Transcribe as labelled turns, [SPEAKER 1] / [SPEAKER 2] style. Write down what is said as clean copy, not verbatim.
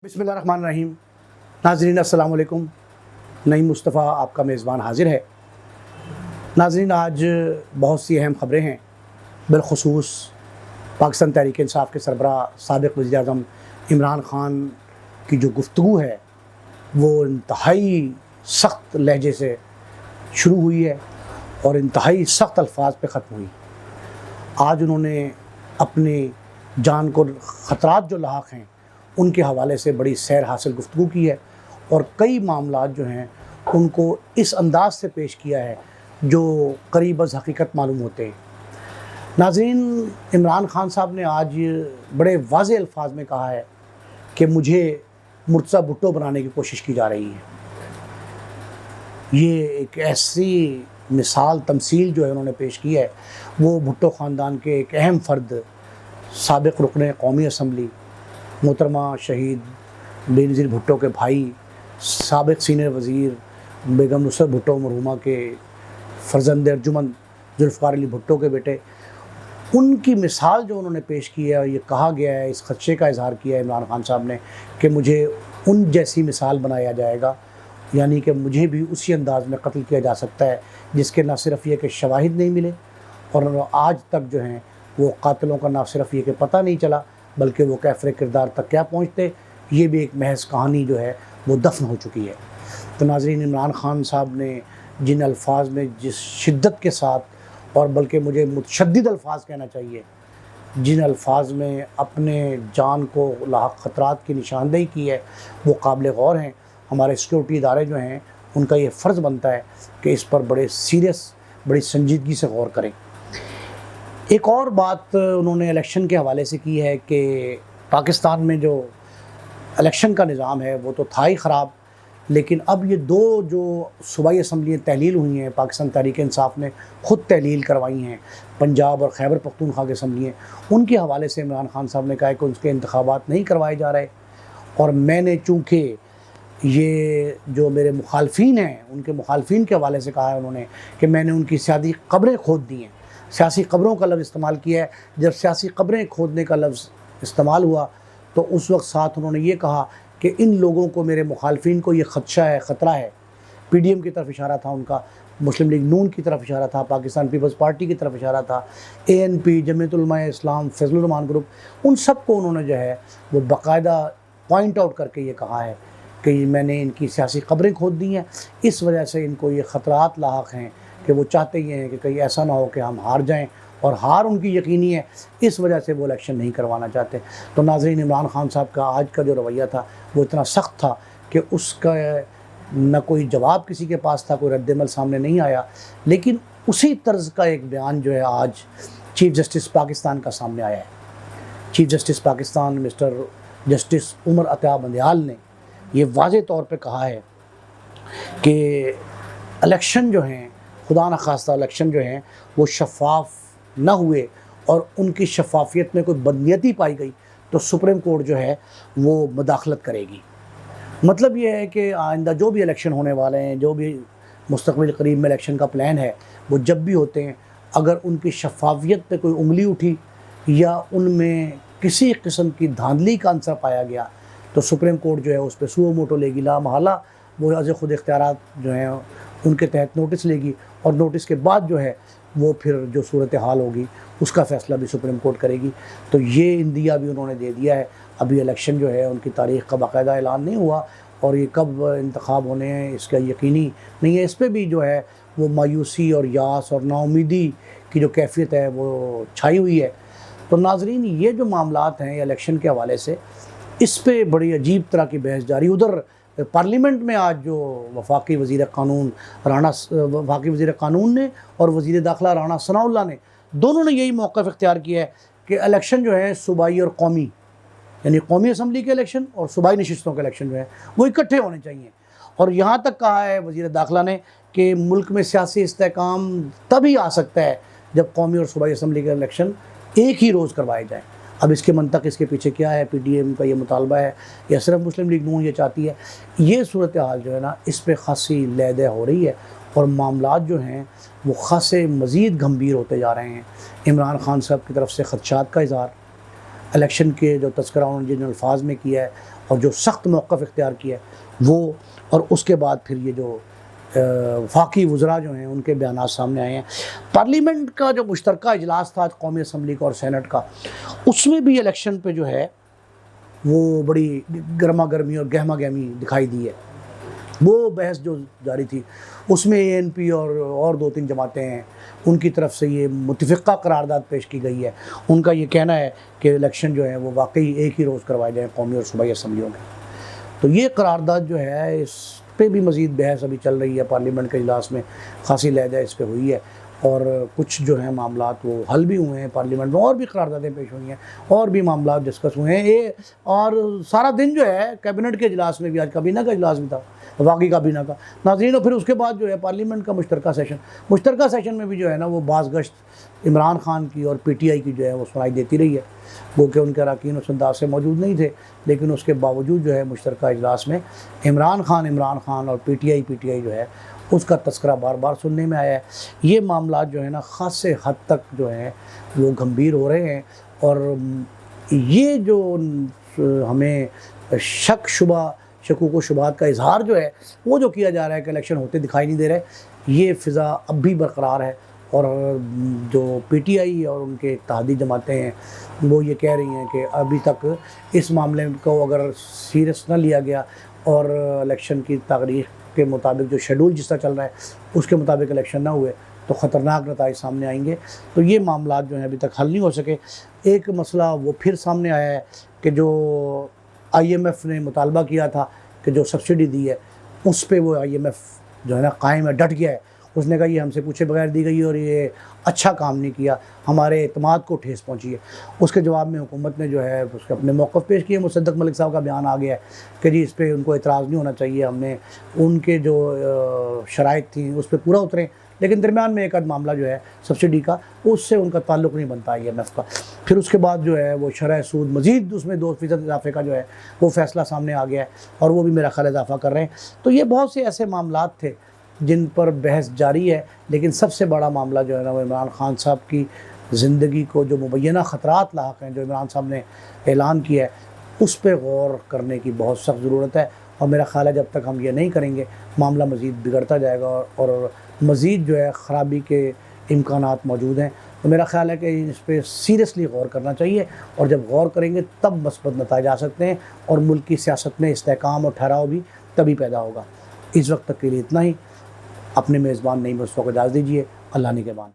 [SPEAKER 1] बिस्मिल्लाहिर्रहमानिर्रहीम। नाज़रीन अस्सलाम वालेकुम। नईम मुस्तफ़ा आपका मेज़बान हाज़िर है। नाज़रीन, आज बहुत सी अहम ख़बरें हैं। बिलख़ुसूस पाकिस्तान तहरीक इंसाफ़ के सरबराह साबिक़ वज़ीर-ए-आज़म इमरान ख़ान की जो गुफ्तगू है वो इंतहाई सख्त लहजे से शुरू हुई है और इंतहाई सख्त अल्फाज पे ख़त्म हुई। आज उन्होंने अपनी जान को ख़तरात जो लाहक़ हैं उनके हवाले से बड़ी सैर हासिल गुफ्तगू की है और कई मामलात जो हैं उनको इस अंदाज़ से पेश किया है जो करीब अज़ हकीकत मालूम होते हैं। नाज़रीन, इमरान ख़ान साहब ने आज बड़े वाज़ेह अल्फाज में कहा है कि मुझे मुर्तज़ा भुट्टो बनाने की कोशिश की जा रही है। ये एक ऐसी मिसाल तमसील जो है उन्होंने पेश की है, वो भुट्टो ख़ानदान के एक अहम फ़र्द साबिक़ रुकन कौमी असम्बली मोहतरमा शहीद बेनज़ीर भुट्टो के भाई, साबिक़ सीनियर वज़ीर बेगम नुसरत भुट्टो मरहूमा के फ़र्ज़ंद अर्जुमंद ज़ुल्फ़िकार अली भुट्टो के बेटे, उनकी मिसाल जो उन्होंने पेश की है। और ये कहा गया है, इस ख़दशे का इज़हार किया है इमरान ख़ान साहब ने कि मुझे उन जैसी मिसाल बनाया जाएगा, यानी कि मुझे भी उसी अंदाज़ में कत्ल किया जा सकता है जिसके न सिर्फ़ ये कि शवाहिद नहीं मिले और आज तक जो हैं वो कातिलों का न सिर्फ़ ये कि पता नहीं चला बल्कि वो कैफ़रे किरदार तक क्या पहुँचते, ये भी एक महज़ कहानी जो है वो दफ़न हो चुकी है। तो नाज़रीन, इमरान ख़ान साहब ने जिन अल्फाज में, जिस शिद्दत के साथ, और बल्कि मुझे मुतशद्दिद अल्फाज कहना चाहिए, जिन अल्फाज में अपने जान को लाहक़ ख़तरात की निशानदेही की है वो काबिल गौर हैं। हमारे सिक्योरिटी इदारे जो हैं उनका ये फ़र्ज़ बनता है कि इस पर बड़े सीरियस, बड़ी संजीदगी से गौर करें। एक और बात उन्होंने इलेक्शन के हवाले से की है कि पाकिस्तान में जो इलेक्शन का निज़ाम है वो तो था ही ख़राब, लेकिन अब ये दो जो सूबाई असम्बलियाँ तहलील हुई हैं, पाकिस्तान तहरीक इंसाफ़ ने ख़ुद तहलील करवाई हैं, पंजाब और खैबर पख्तूनख्वा की असम्बलियाँ, उनके हवाले से इमरान ख़ान साहब ने कहा है कि उनके इंतखाबात नहीं करवाए जा रहे और मैंने चूँकि ये जो मेरे मुखालफिन हैं उनके मुखालफिन के हवाले से कहा है उन्होंने कि मैंने उनकी सियासी कब्रें खोद दी हैं। सियासी कब्रों का लफ्ज़ इस्तेमाल किया है। जब सियासी कब्रें खोदने का लफ्ज़ इस्तेमाल हुआ तो उस वक्त साथ उन्होंने ये कहा कि इन लोगों को, मेरे मुखालफिन को ये ख़दशा है, ख़तरा है। PDM की तरफ इशारा था उनका, मुस्लिम लीग नून की तरफ इशारा था, पाकिस्तान पीपल्स पार्टी की तरफ इशारा था, ANP, जमीयत उलमा इस्लाम, फैज़लुर रहमान ग्रुप, उन सब को उन्होंने जो है वो बाकायदा पॉइंट आउट करके ये कहा है कि मैंने इनकी सियासी कब्रें खोद दी हैं, इस वजह से इनको ये ख़तरात लाहक़ हैं कि वो चाहते ये हैं कि कहीं ऐसा ना हो कि हम हार जाएं, और हार उनकी यकीनी है, इस वजह से वो इलेक्शन नहीं करवाना चाहते। तो नाज़रीन, इमरान ख़ान साहब का आज का जो रवैया था वो इतना सख्त था कि उसका न कोई जवाब किसी के पास था, कोई रद्दमल सामने नहीं आया। लेकिन उसी तर्ज़ का एक बयान जो है आज चीफ़ जस्टिस पाकिस्तान का सामने आया है। Chief justice Pakistan mister justice Umar Ata Bandial ने ये वाज़ेह तौर पे कहा है कि इलेक्शन जो हैं, खुदा न खास्ता इलेक्शन जो हैं वो शफ़ाफ़ न हुए और उनकी शफ़ाफ़ियत में कोई बदनीयती पाई गई तो सुप्रीम कोर्ट जो है वो मुदाखलत करेगी। मतलब ये है कि आइंदा जो भी इलेक्शन होने वाले हैं, जो भी मुस्तक़बिल करीब में इलेक्शन का प्लान है, वो जब भी होते हैं, अगर उनकी शफ़ाफ़ियत पे कोई उंगली उठी या उनमें किसी किस्म की धांधली का अंसर पाया गया तो सुप्रीम कोर्ट जो है उस पर सुओ मोटो लेगी, ला महला वो अज़ खुद इख्तियारात जो हैं उनके तहत नोटिस लेगी और नोटिस के बाद जो है वो फिर जो सूरत हाल होगी उसका फ़ैसला भी सुप्रीम कोर्ट करेगी। तो ये इंदिया भी उन्होंने दे दिया है। अभी इलेक्शन जो है उनकी तारीख़ का बाकायदा ऐलान नहीं हुआ और ये कब इंतखाब होने हैं इसका यकीनी नहीं है। इस पर भी जो है वो मायूसी और यास और नाउमीदी की जो कैफियत है वो छाई हुई है। तो नाज़रीन, ये जो मामलात हैं इलेक्शन के हवाले से, इस पर बड़ी अजीब तरह की बहस जारी। उधर पार्लियामेंट में आज जो वफाकी वज़ीर क़ानून ने और वज़ीर दाखिला राना सनाउल्लाह ने, दोनों ने यही मौक़िफ़ इख्तियार किया है कि इलेक्शन जो है सूबाई और कौमी, यानी कौमी असम्बली के इलेक्शन और सूबाई नशिस्तों के इलेक्शन जो है वो इकट्ठे होने चाहिए। और यहाँ तक कहा है वज़ीर दाखिला ने कि मुल्क में सियासी इस्तेहकाम तभी आ सकता है जब कौमी और सूबाई असम्बली के इलेक्शन एक ही रोज़ करवाए जाएँ। अब इसके मंतक, इसके पीछे क्या है, PDM का ये मुतालबा है या सिर्फ मुस्लिम लीग नून ये चाहती है, ये सूरत हाल जो है ना इस पर ख़ासी लहदह हो रही है और मामलात जो हैं वो ख़ासे मज़ीद गंभीर होते जा रहे हैं। इमरान ख़ान साहब की तरफ से ख़दशात का इज़हार, الیکشن کے جو تذکرہ انہوں نے جن الفاظ میں کیا ہے اور جو سخت موقف اختیار کیا ہے وہ، اور اس کے بعد پھر یہ جو وفاقی وزراء جو ہیں ان کے بیانات سامنے آئے ہیں۔ پارلیمنٹ کا جو مشترکہ اجلاس تھا قومی اسمبلی کا اور سینٹ کا، اس میں بھی الیکشن پہ جو ہے وہ بڑی گرما گرمی اور گہما گہمی دکھائی دی ہے۔ وہ بحث جو جاری تھی اس میں اے این پی اور 2-3 جماعتیں ہیں، ان کی طرف سے یہ متفقہ قرارداد پیش کی گئی ہے۔ ان کا یہ کہنا ہے کہ الیکشن جو ہے وہ واقعی ایک ہی روز کروائے جائیں قومی اور صوبائی اسمبلیوں کے۔ تو یہ قرارداد جو ہے اس پہ بھی مزید بحث ابھی چل رہی ہے، پارلیمنٹ کے اجلاس میں خاصی لہجہ اس پہ ہوئی ہے، اور کچھ جو ہیں معاملات وہ حل بھی ہوئے ہیں پارلیمنٹ میں، اور بھی قراردادیں پیش ہوئی ہیں اور بھی معاملات ڈسکس ہوئے ہیں۔ اور سارا دن جو ہے کیبنٹ کے اجلاس میں بھی، آج کابینہ کا اجلاس بھی تھا، وفاقی کابینہ کا ناظرین، اور پھر اس کے بعد جو ہے پارلیمنٹ کا مشترکہ سیشن میں بھی جو ہے نا وہ باز گشت عمران خان کی اور پی ٹی آئی کی جو ہے وہ سنائی دیتی رہی ہے، وہ کہ ان کے اراکین اس انداز سے موجود نہیں تھے، لیکن اس کے باوجود جو ہے مشترکہ اجلاس میں عمران خان اور پی ٹی آئی جو ہے اس کا تذکرہ بار بار سننے میں آیا ہے۔ یہ معاملات جو ہے نا خاصے حد تک جو ہیں وہ گمبھیر ہو رہے ہیں، اور یہ جو ہمیں شکوک و شبہات کا اظہار جو ہے وہ جو کیا جا رہا ہے کہ الیکشن ہوتے دکھائی نہیں دے رہے، یہ فضا اب بھی برقرار ہے۔ اور جو پی ٹی آئی اور ان کے اتحادی جماعتیں ہیں وہ یہ کہہ رہی ہیں کہ ابھی تک اس معاملے کو اگر سیریس نہ لیا گیا اور الیکشن کی تاریخ کے مطابق جو شیڈول جس طرح چل رہا ہے اس کے مطابق الیکشن نہ ہوئے تو خطرناک نتائج سامنے آئیں گے۔ تو یہ معاملات جو ہیں ابھی تک حل نہیں ہو سکے۔ ایک مسئلہ وہ پھر سامنے آیا ہے کہ جو آئی ایم ایف نے مطالبہ کیا تھا کہ جو سبسڈی دی ہے اس پہ وہ آئی ایم ایف جو ہے نا قائم ہے، ڈٹ گیا ہے۔ اس نے کہا یہ ہم سے پوچھے بغیر دی گئی اور یہ اچھا کام نہیں کیا، ہمارے اعتماد کو ٹھیس پہنچی ہے۔ اس کے جواب میں حکومت نے جو ہے اس کے اپنے موقف پیش کیے۔ مصدق ملک صاحب کا بیان آ گیا ہے کہ جی اس پہ ان کو اعتراض نہیں ہونا چاہیے، ہم نے ان کے جو شرائط تھیں اس پہ پورا اتریں، لیکن درمیان میں ایک آدھ معاملہ جو ہے سبسڈی کا اس سے ان کا تعلق نہیں بنتا آئی ایم ایف کا۔ پھر اس کے بعد جو ہے وہ شرح سود مزید اس میں 2% اضافے کا جو ہے وہ فیصلہ سامنے آ گیا ہے، اور وہ بھی میرا خیال اضافہ کر رہے ہیں۔ تو یہ بہت سے ایسے معاملات تھے جن پر بحث جاری ہے، لیکن سب سے بڑا معاملہ جو ہے نا وہ عمران خان صاحب کی زندگی کو جو مبینہ خطرات لاحق ہیں جو عمران صاحب نے اعلان کیا ہے اس پہ غور کرنے کی بہت سخت ضرورت ہے۔ اور میرا خیال ہے جب تک ہم یہ نہیں کریں گے معاملہ مزید بگڑتا جائے گا اور مزید جو ہے خرابی کے امکانات موجود ہیں۔ تو میرا خیال ہے کہ اس پہ سیریسلی غور کرنا چاہیے، اور جب غور کریں گے تب مثبت نتائج آ سکتے ہیں، اور ملک کی سیاست میں استحکام اور ٹھہراؤ بھی تبھی پیدا ہوگا۔ اس وقت تک کے لیے اتنا ہی۔ اپنے میزبان نعیم رسوا کو اجازت دیجیے۔ اللہ نگہبان۔